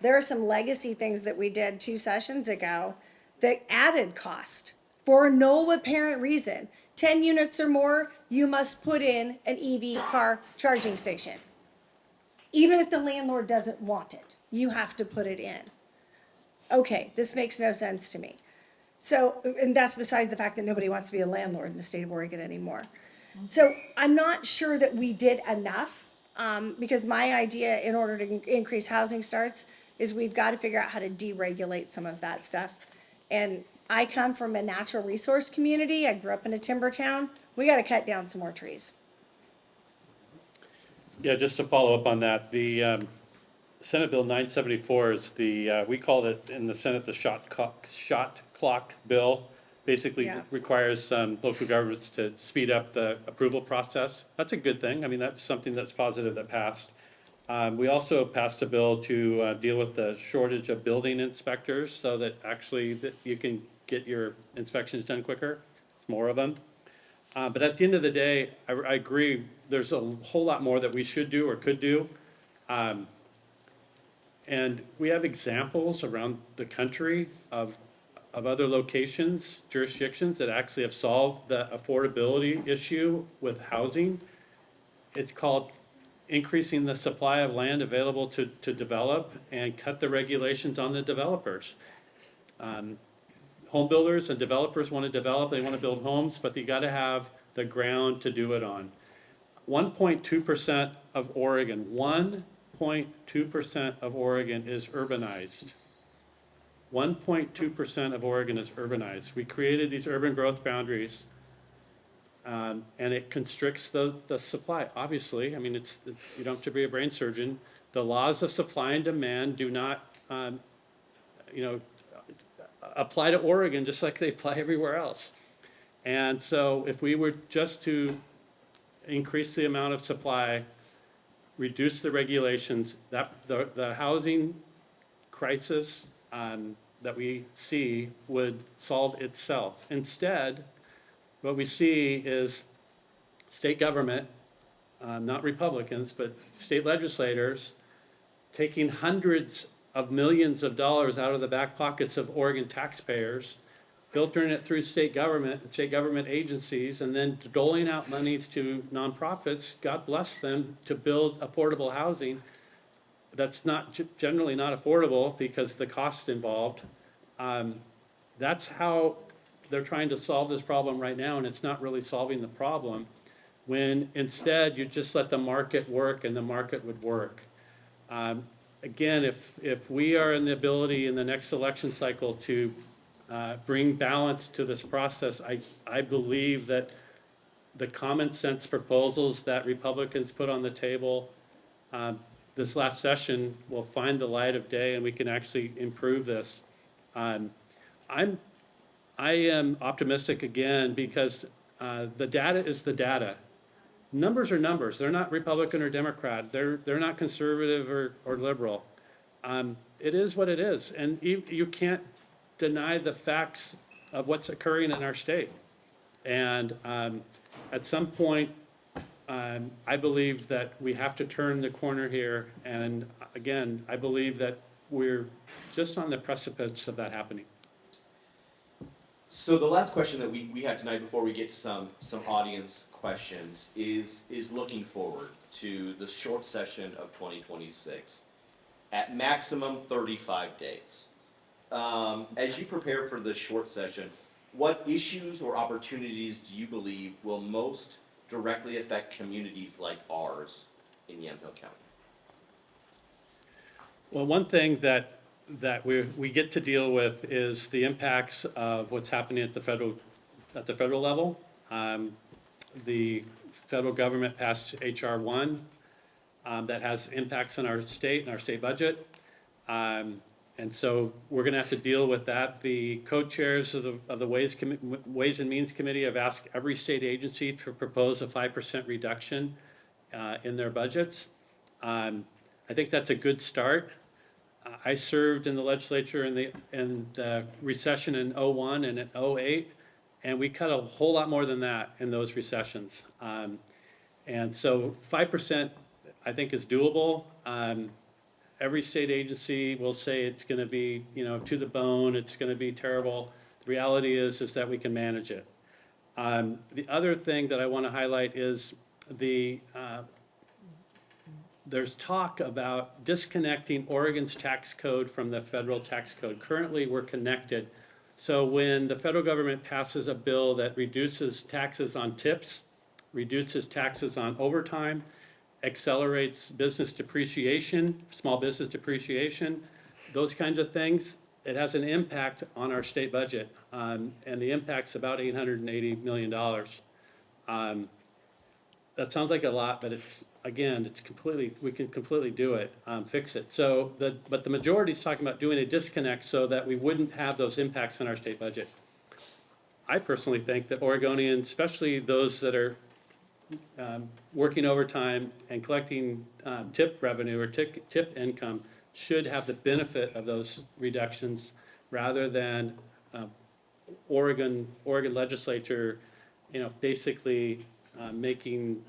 There are some legacy things that we did 2 sessions ago that added cost for no apparent reason. 10 units or more, you must put in an EV car charging station. Even if the landlord doesn't want it, you have to put it in. Okay, this makes no sense to me. So, and that's besides the fact that nobody wants to be a landlord in the state of Oregon anymore. So I'm not sure that we did enough, because my idea in order to increase housing starts is we've got to figure out how to deregulate some of that stuff. And I come from a natural resource community. I grew up in a timber town. We got to cut down some more trees. Yeah, just to follow up on that, the Senate Bill 974 is we called it in the Senate the shot clock bill. Basically Yeah. requires local governments to speed up the approval process. That's a good thing. I mean, that's something that's positive that passed. We also passed a bill to deal with the shortage of building inspectors so that actually that you can get your inspections done quicker. It's more of them. But at the end of the day, I agree, there's a whole lot more that we should do or could do. And we have examples around the country of other locations, jurisdictions that actually have solved the affordability issue with housing. It's called increasing the supply of land available to develop and cut the regulations on the developers. Home builders and developers want to develop, they want to build homes, but you got to have the ground to do it on. 1.2% of Oregon, 1.2% of Oregon is urbanized. 1.2% of Oregon is urbanized. We created these urban growth boundaries, and it constricts the supply. Obviously, I mean, it's you don't have to be a brain surgeon. The laws of supply and demand do not, apply to Oregon just like they apply everywhere else. And so, if we were just to increase the amount of supply, reduce the regulations, that the housing crisis that we see would solve itself. Instead, what we see is state government, not Republicans, but state legislators taking hundreds of millions of dollars out of the back pockets of Oregon taxpayers, filtering it through state government agencies, and then doling out monies to nonprofits, God bless them, to build affordable housing that's not generally not affordable because the cost involved. That's how they're trying to solve this problem right now, and it's not really solving the problem, when instead you just let the market work and the market would work. Again, if we are in the ability in the next election cycle to bring balance to this process, I believe that the common sense proposals that Republicans put on the table this last session will find the light of day, and we can actually improve this. I am optimistic again because the data is the data. Numbers are numbers. They're not Republican or Democrat. They're not conservative or liberal. It is what it is, and you can't deny the facts of what's occurring in our state. And at some point, I believe that we have to turn the corner here. And again, I believe that we're just on the precipice of that happening. So the last question that we have tonight before we get to some audience questions is looking forward to the short session of 2026 at maximum 35 days. As you prepare for this short session, what issues or opportunities do you believe will most directly affect communities like ours in Yamhill County? Well, one thing that we get to deal with is the impacts of what's happening at the federal level. The federal government passed H.R. 1 that has impacts on our state and our state budget. And so we're going to have to deal with that. The co-chairs of the Ways and Means Committee have asked every state agency to propose a 5% reduction in their budgets. I think that's a good start. I served in the legislature in the recession in 01 and in 08, and we cut a whole lot more than that in those recessions. And so 5% I think is doable. Every state agency will say it's going to be, to the bone, it's going to be terrible. The reality is that we can manage it. The other thing that I want to highlight is there's talk about disconnecting Oregon's tax code from the federal tax code. Currently, we're connected. So when the federal government passes a bill that reduces taxes on tips, reduces taxes on overtime, accelerates business depreciation, small business depreciation, those kinds of things, it has an impact on our state budget. And the impact's about $880 million. That sounds like a lot, but we can completely do it, fix it. But the majority is talking about doing a disconnect so that we wouldn't have those impacts on our state budget. I personally think that Oregonians, especially those that are working overtime and collecting tip revenue or tip income should have the benefit of those reductions rather than Oregon legislature, basically making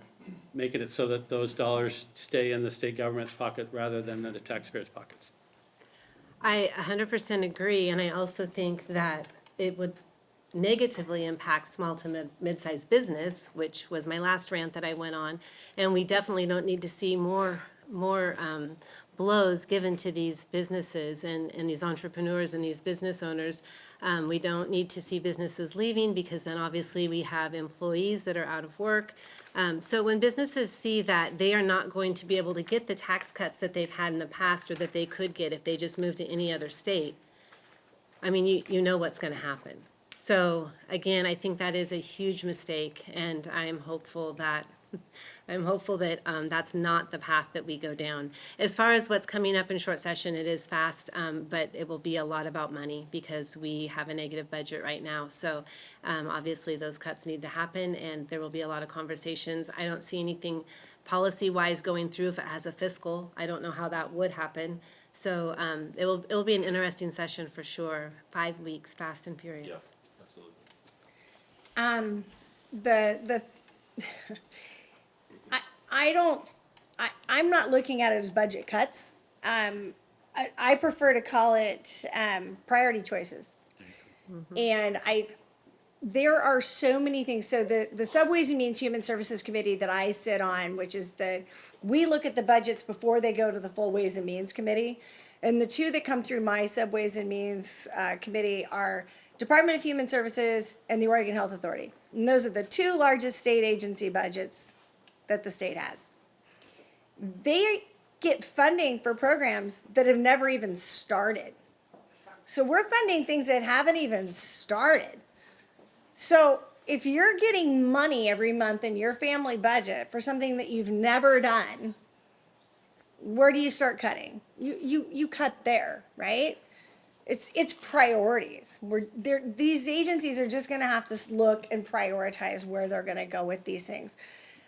it so that those dollars stay in the state government's pocket rather than in the taxpayers' pockets. I 100% agree, and I also think that it would negatively impact small to mid-sized business, which was my last rant that I went on, and we definitely don't need to see more blows given to these businesses and these entrepreneurs and these business owners. We don't need to see businesses leaving because then obviously we have employees that are out of work. So when businesses see that they are not going to be able to get the tax cuts that they've had in the past or that they could get if they just moved to any other state, I mean, you know what's going to happen. So again, I think that is a huge mistake, and I'm hopeful that that's not the path that we go down. As far as what's coming up in short session, it is fast, but it will be a lot about money because we have a negative budget right now. So obviously those cuts need to happen, and there will be a lot of conversations. I don't see anything policy-wise going through if it has a fiscal. I don't know how that would happen. So it will be an interesting session for sure. 5 weeks, fast and furious. Yeah, absolutely. I'm not looking at it as budget cuts. I prefer to call it priority choices. And there are so many things. So the Subways and Means Human Services Committee that I sit on, which is we look at the budgets before they go to the full Ways and Means Committee. And the two that come through my Subways and Means Committee are Department of Human Services and the Oregon Health Authority. And those are the two largest state agency budgets that the state has. They get funding for programs that have never even started. So we're funding things that haven't even started. So if you're getting money every month in your family budget for something that you've never done, where do you start cutting? You cut there, right? It's priorities. These agencies are just going to have to look and prioritize where they're going to go with these things.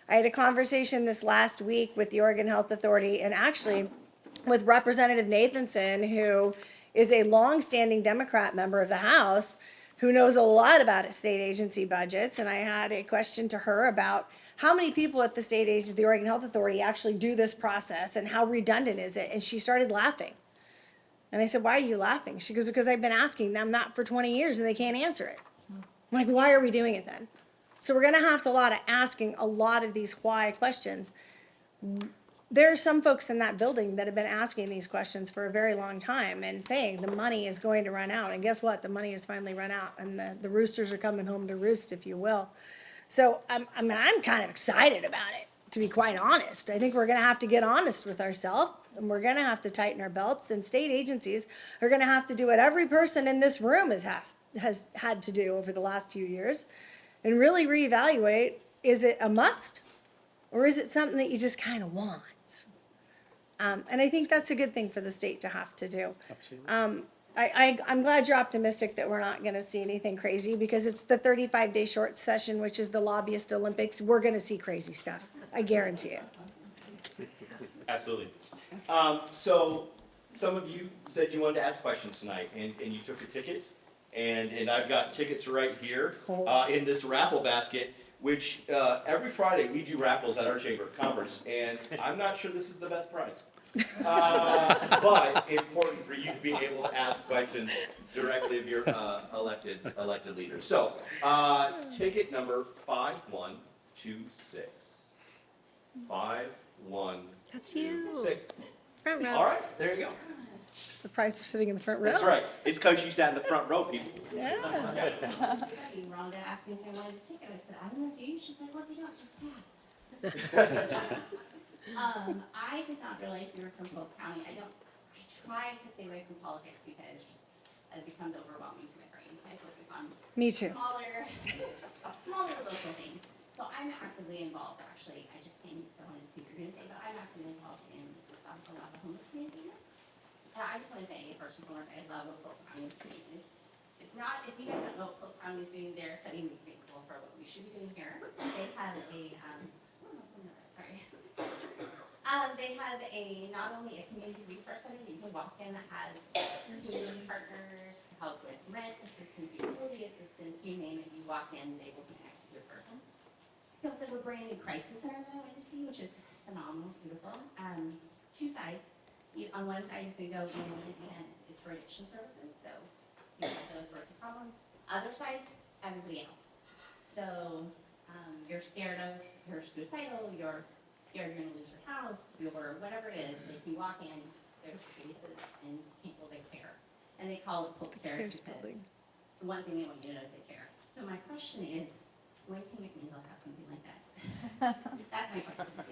I had a conversation this last week with the Oregon Health Authority and actually with Representative Nathanson, who is a longstanding Democrat member of the House who knows a lot about state agency budgets. And I had a question to her about how many people at the state agency, the Oregon Health Authority, actually do this process and how redundant is it? And she started laughing. And I said, why are you laughing? She goes, because I've been asking them that for 20 years and they can't answer it. I'm like, why are we doing it then? So we're going to have to asking a lot of these why questions. There are some folks in that building that have been asking these questions for a very long time and saying the money is going to run out. And guess what? The money has finally run out, and the roosters are coming home to roost, if you will. So I'm kind of excited about it, to be quite honest. I think we're going to have to get honest with ourselves, and we're going to have to tighten our belts. And state agencies are going to have to do what every person in this room has had to do over the last few years, and really reevaluate: is it a must, or is it something that you just kind of want? And I think that's a good thing for the state to have to do. Absolutely. I'm glad you're optimistic that we're not going to see anything crazy, because it's the 35-day short session, which is the lobbyist Olympics. We're going to see crazy stuff. I guarantee it. Absolutely. So some of you said you wanted to ask questions tonight, and you took a ticket, and I've got tickets right here in this raffle basket, which every Friday we do raffles at our Chamber of Commerce, and I'm not sure this is the best prize. But important for you to be able to ask questions directly of your elected leaders. So, ticket number 5126. 5126. That's you. Front row. All right, there you go. It's the prize for sitting in the front row. That's right. It's because you sat in the front row, people. Yeah. Rhonda asked me if I wanted a ticket. I said, I don't know, do you? She's like, well, if you don't, just pass. I did not realize you were from Polk County. I try to stay away from politics because it becomes overwhelming to my brain. So I focus on Me too. smaller local things. So I'm actively involved, actually. I just came because I wanted to see what you're going to say, but I'm actively involved in a lot of homeless community. I just want to say, first and foremost, I love what Polk County is doing. If you guys don't know what Polk County is doing, they're setting the example for what we should be doing here. They have a They have not only a community resource center that you can walk in that has community partners to help with rent assistance, utility assistance, you name it, you walk in, they will connect with your person. They also have a brand new crisis center that I went to see, which is phenomenal, beautiful. Two sides. On one side, you can go in and it's for addiction services, so you have those sorts of problems. Other side, everybody else. So you're scared of, you're suicidal, you're scared you're gonna lose your house, or whatever it is. If you walk in, there's spaces and people that care. And they call it Pull Care because the one thing they want you to know is they care. So my question is, when can McMinnville have something like that? That's my question.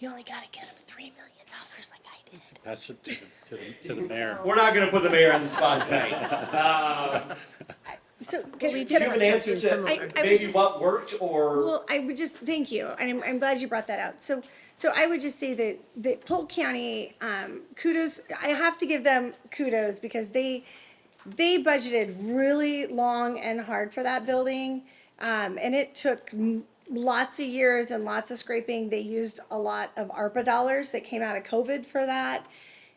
You only gotta get them $3 million like I did. Pass it to the mayor. We're not gonna put the mayor on the spot tonight. So, Do you have an answer to I was maybe just- what worked or? Well, I would just, thank you, and I'm glad you brought that out. So I would just say that Polk County, kudos, I have to give them kudos because they budgeted really long and hard for that building. And it took lots of years and lots of scraping. They used a lot of ARPA dollars that came out of COVID for that.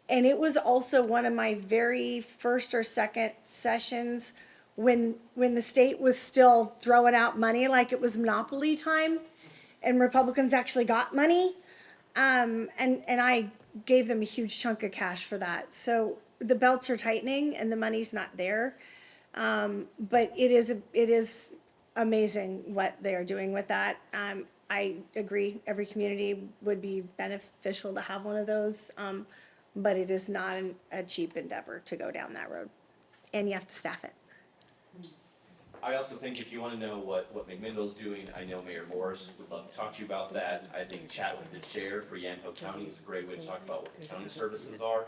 And it was also one of my very first or second sessions when the state was still throwing out money like it was monopoly time and Republicans actually got money. And I gave them a huge chunk of cash for that. So the belts are tightening and the money's not there. But it is amazing what they are doing with that. I agree, every community would be beneficial to have one of those. But it is not a cheap endeavor to go down that road. And you have to staff it. I also think if you want to know what McMinnville's doing, I know Mayor Morris would love to talk to you about that. I think chat with the chair for Yamhill County is a great way to talk about what the county services are.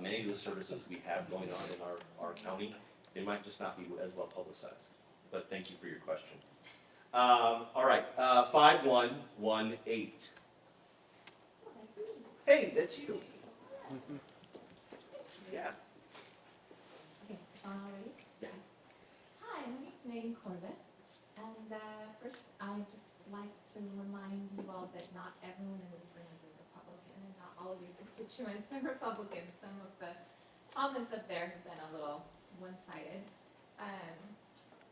Many of the services we have going on in our county, they might just not be as well publicized. But thank you for your question. All right, 5118. Oh, that's me. Hey, that's you. Yeah. Okay, ready? Yeah. Hi, my name's Megan Corliss, and first I'd just like to remind you all that not everyone in this room is a Republican, and not all of your constituents are Republicans. Some of the comments up there have been a little one-sided.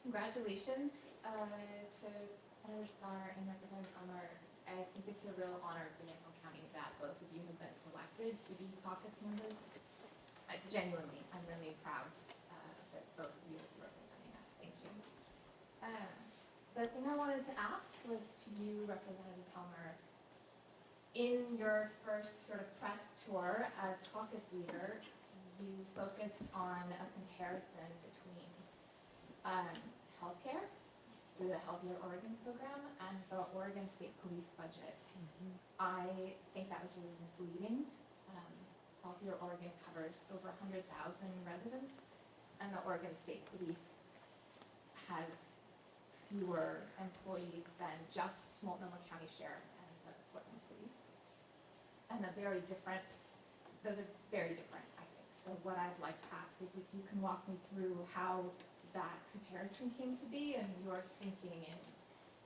Congratulations to Senator Starr and Representative Elmer. I think it's a real honor for Yamhill County that both of you have been selected to be caucus members. Genuinely, I'm really proud that both of you are representing us. Thank you. The thing I wanted to ask was to you, Representative Elmer, in your first sort of press tour as caucus leader, you focused on a comparison between healthcare through the Healthier Oregon program and the Oregon State Police budget. I think that was really misleading. Healthier Oregon covers over 100,000 residents, and the Oregon State Police has fewer employees than just Multnomah County Sheriff and the Portland Police. And those are very different, I think. So what I'd like to ask is if you can walk me through how that comparison came to be and your thinking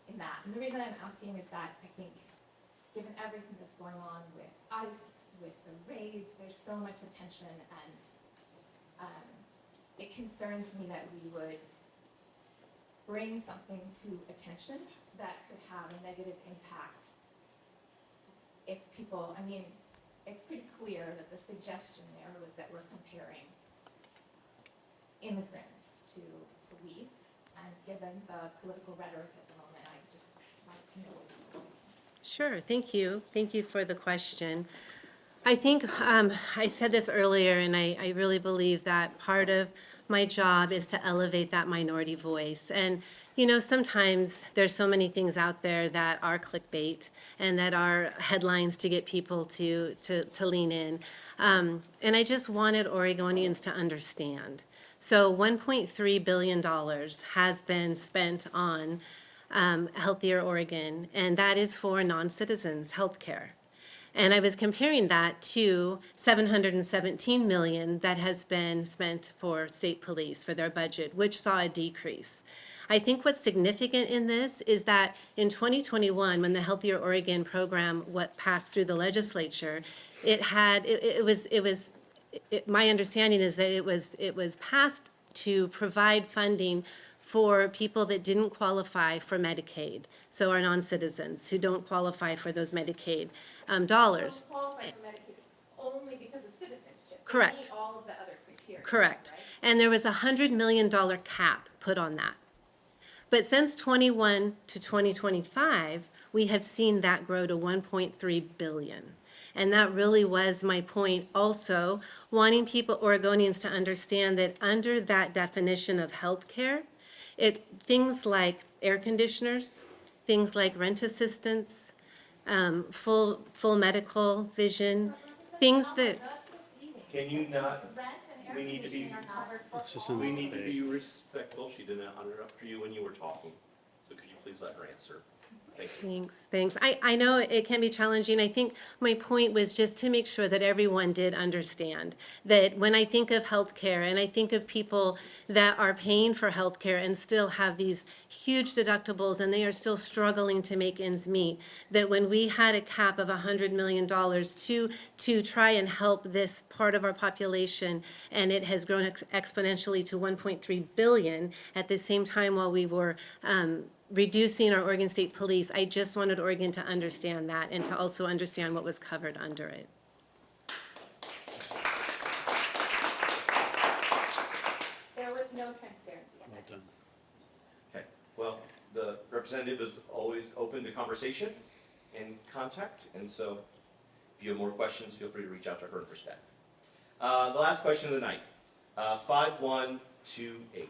in that. And the reason I'm asking is that I think, given everything that's going on with ICE, with the raids, there's so much attention, and it concerns me that we would bring something to attention that could have a negative impact if people, I mean, it's pretty clear that the suggestion there was that we're comparing immigrants to police, and given the political rhetoric at the moment, I'd just like to know what you think. Sure, thank you. Thank you for the question. I think I said this earlier, and I really believe that part of my job is to elevate that minority voice. And, you know, sometimes there's so many things out there that are clickbait and that are headlines to get people to lean in. And I just wanted Oregonians to understand. So $1.3 billion has been spent on Healthier Oregon, and that is for non-citizens' health care. And I was comparing that to $717 million that has been spent for state police for their budget, which saw a decrease. I think what's significant in this is that in 2021, when the Healthier Oregon program passed through the legislature, my understanding is that it was passed to provide funding for people that didn't qualify for Medicaid, so our non-citizens who don't qualify for those Medicaid dollars. Don't qualify for Medicaid only because of citizenship. They Correct. meet all of the other criteria. Correct. Right? And there was a $100 million cap put on that. But since 21 to 2025, we have seen that grow to 1.3 billion. And that really was my point also, wanting people, Oregonians, to understand that under that definition of healthcare, things like air conditioners, things like rent assistance, full medical vision, things that, That's misleading. Can you not, Rent and air we need to be- conditioning are covered for This is all. in we need to be Respectful, she didn't interrupt you when you were talking, so could you please let her answer? Thank you. Thanks. I know it can be challenging. I think my point was just to make sure that everyone did understand that when I think of healthcare and I think of people that are paying for healthcare and still have these huge deductibles and they are still struggling to make ends meet, that when we had a cap of $100 million to try and help this part of our population, and it has grown exponentially to 1.3 billion at the same time while we were reducing our Oregon State Police, I just wanted Oregon to understand that and to also understand what was covered under it. There was no transparency in Well it. done. Okay, well, the representative is always open to conversation and contact, and so if you have more questions, feel free to reach out to her and her staff. The last question of the night, 5128.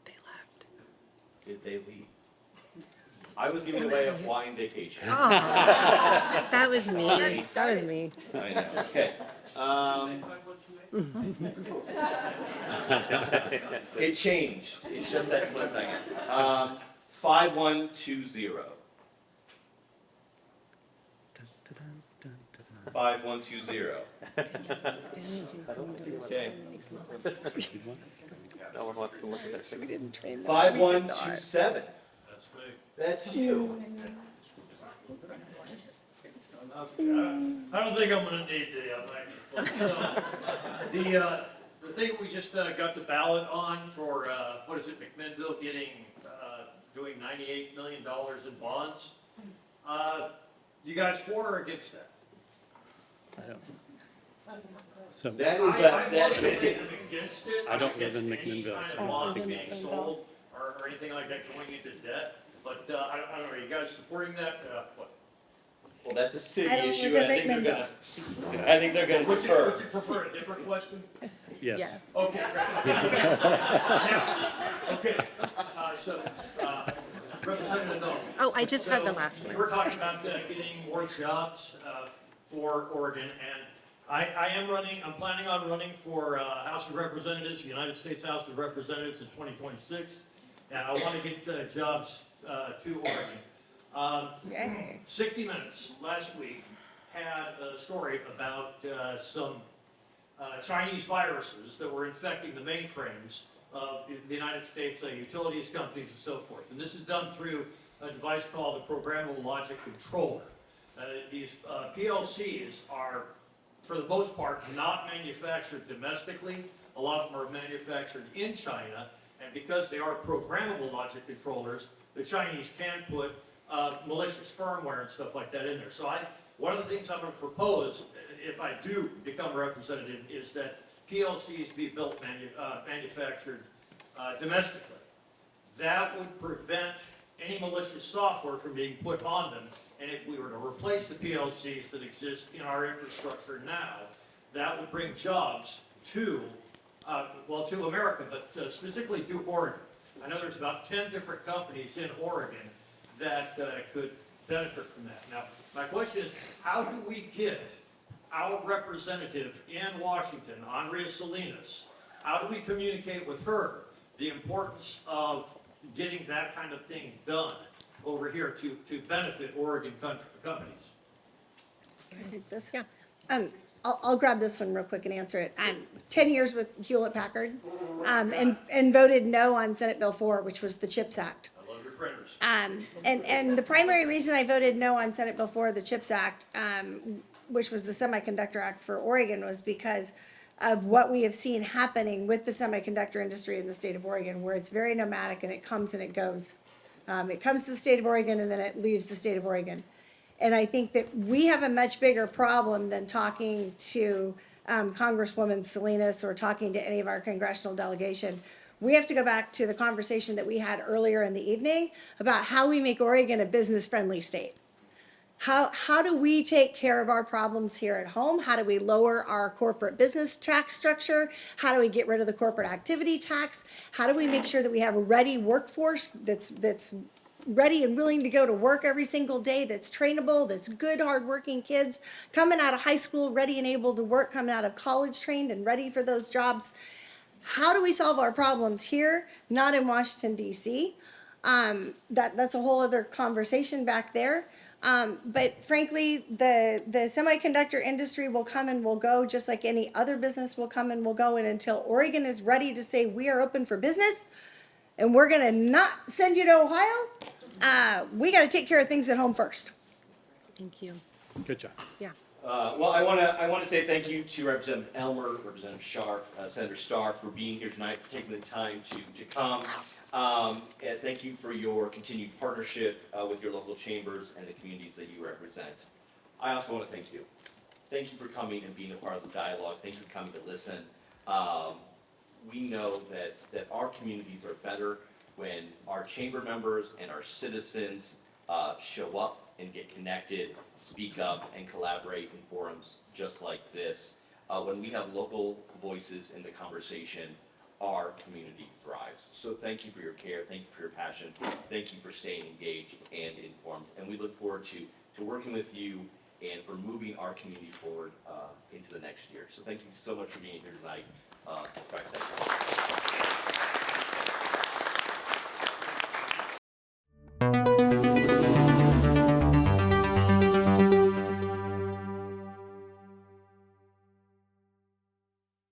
They left. Did they leave? I was giving away a flying vacation. Oh, that was me. That was me. I know, okay. It changed, it's just that 1 second. 5120. 5120. Okay. No one wants to look at their signature. 5127. That's you. I don't think I'm gonna need the thing we just got the ballot on for, what is it, McMinnville doing $98 million in bonds. You guys for or against that? I don't. So, That is, I'm that's, personally against it. I don't live in Against any McMinnville, kind so of I bonds don't being sold or anything like that going into debt, but, I don't know, are you guys supporting that? What? well, that's a city I don't issue, live and I in think they're McMinnville. gonna, I think they're gonna Would you defer. prefer a different question? yes. Okay, great. Now, okay, so, Representative Miller. Oh, I just had the last one. We're talking about getting more jobs for Oregon, and I'm planning on running for House of Representatives, United States House of Representatives in 2026, and I want to get jobs to Oregon. Yay. 60 Minutes last week had a story about some Chinese viruses that were infecting the mainframes of the United States utilities companies and so forth. And this is done through a device called a programmable logic controller. These PLCs are, for the most part, not manufactured domestically. A lot of them are manufactured in China, and because they are programmable logic controllers, the Chinese can put malicious firmware and stuff like that in there. So one of the things I'm going to propose, if I do become a representative, is that PLCs be built, manufactured domestically. That would prevent any malicious software from being put on them. And if we were to replace the PLCs that exist in our infrastructure now, that would bring jobs to America, but specifically to Oregon. I know there's about 10 different companies in Oregon that could benefit from that. Now, my question is, how do we get our representative in Washington, Andrea Salinas, how do we communicate with her the importance of getting that kind of thing done over here to benefit Oregon companies? Can I take this? Yeah. I'll grab this one real quick and answer it. 10 years with Hewlett-Packard, and voted no on Senate Bill 4, which was the CHIPS Act. I love your frienders. And the primary reason I voted no on Senate Bill 4, the CHIPS Act, which was the Semiconductor Act for Oregon, was because of what we have seen happening with the semiconductor industry in the state of Oregon, where it's very nomadic and it comes and it goes. It comes to the state of Oregon and then it leaves the state of Oregon. And I think that we have a much bigger problem than talking to Congresswoman Salinas or talking to any of our congressional delegation. We have to go back to the conversation that we had earlier in the evening about how we make Oregon a business-friendly state. How do we take care of our problems here at home? How do we lower our corporate business tax structure? How do we get rid of the corporate activity tax? How do we make sure that we have a ready workforce that's ready and willing to go to work every single day, that's trainable, that's good, hardworking kids, coming out of high school, ready and able to work, coming out of college trained and ready for those jobs? How do we solve our problems here, not in Washington, D.C.? That's a whole other conversation back there. But frankly, the semiconductor industry will come and will go just like any other business will come and will go. And until Oregon is ready to say we are open for business and we're going to not send you to Ohio, we got to take care of things at home first. Thank you. Good job. Yeah. Well, I want to say thank you to Representative Elmer, Representative Scharf, Senator Starr for being here tonight, for taking the time to come. And thank you for your continued partnership with your local chambers and the communities that you represent. I also want to thank you. Thank you for coming and being a part of the dialogue. Thank you for coming to listen. We know that our communities are better when our chamber members and our citizens show up and get connected, speak up, and collaborate in forums just like this. When we have local voices in the conversation, our community thrives. So thank you for your care, thank you for your passion, thank you for staying engaged and informed. And we look forward to working with you and for moving our community forward into the next year. So thank you so much for being here tonight. Drive safe.